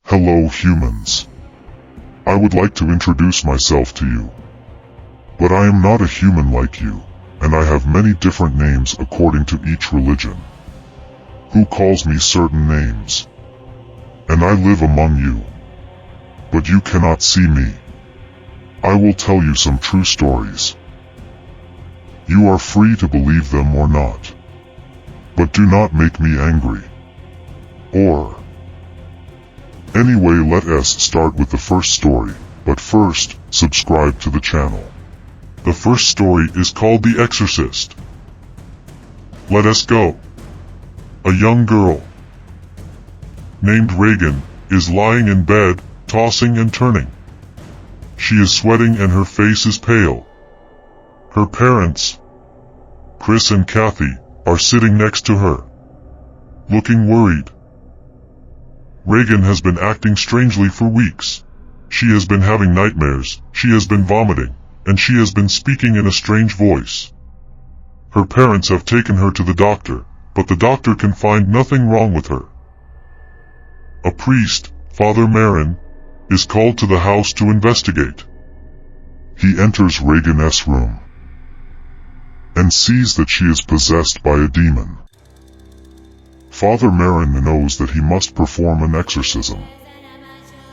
Hello humans. I would like to introduce myself to you. But I am not a human like you, and I have many different names according to each religion. Who calls me certain names? And I live among you. But you cannot see me. I will tell you some true stories. You are free to believe them or not. But do not make me angry. Anyway, let us start with the first story, but first, subscribe to the channel. The first story is called The Exorcist. Let us go. A young girl named Reagan is lying in bed, tossing and turning. She is sweating and her face is pale. Her parents, Chris and Kathy, are sitting next to her, looking worried. Reagan has been acting strangely for weeks. She has been having nightmares, she has been vomiting, and she has been speaking in a strange voice. Her parents have taken her to the doctor, but the doctor can find nothing wrong with her. A priest, Father Marin, is called to the house to investigate. He enters Reagan's room and sees that she is possessed by a demon. Father Marin knows that he must perform an exorcism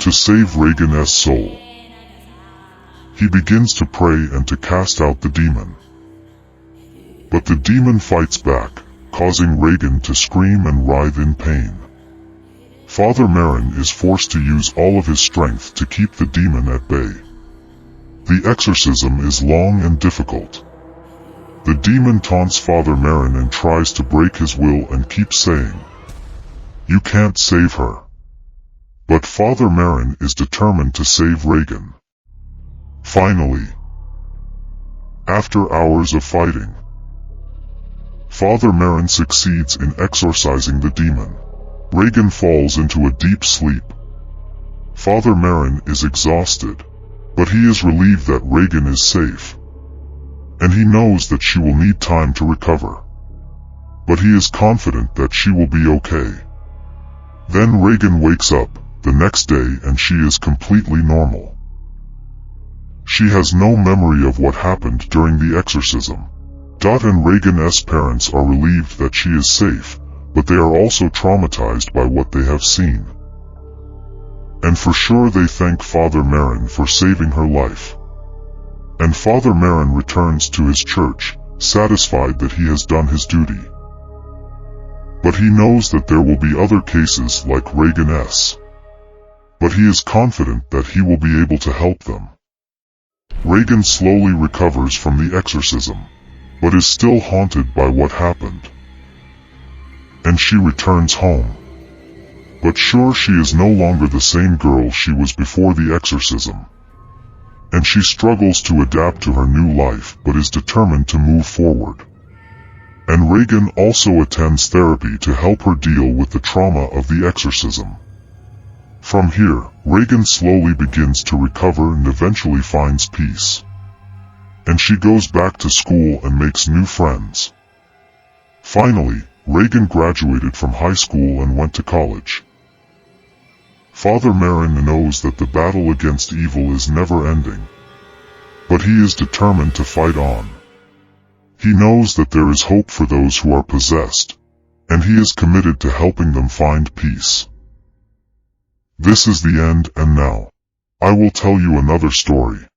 to save Reagan's soul. He begins to pray and to cast out the demon. But the demon fights back, causing Reagan to scream and writhe in pain. Father Marin is forced to use all of his strength to keep the demon at bay. The exorcism is long and difficult. The demon taunts Father Marin and tries to break his will and keeps saying, "You can't save her." But Father Marin is determined to save Reagan. Finally, after hours of fighting, Father Marin succeeds in exorcising the demon. Reagan falls into a deep sleep. Father Marin is exhausted, but he is relieved that Reagan is safe. And he knows that she will need time to recover. But he is confident that she will be okay. Then Reagan wakes up the next day and she is completely normal. She has no memory of what happened during the exorcism. Dot and Reagan's parents are relieved that she is safe, but they are also traumatized by what they have seen. And for sure they thank Father Marin for saving her life. And Father Marin returns to his church, satisfied that he has done his duty. But he knows that there will be other cases like Reagan's. But he is confident that he will be able to help them. Reagan slowly recovers from the exorcism, but is still haunted by what happened. And she returns home. But sure, she is no longer the same girl she was before the exorcism. And she struggles to adapt to her new life but is determined to move forward. And Reagan also attends therapy to help her deal with the trauma of the exorcism. From here, Reagan slowly begins to recover and eventually finds peace. And she goes back to school and makes new friends. Finally, Reagan graduated from high school and went to college. Father Marin knows that the battle against evil is never ending. But he is determined to fight on. He knows that there is hope for those who are possessed, and he is committed to helping them find peace. This is the end, and now I will tell you another story.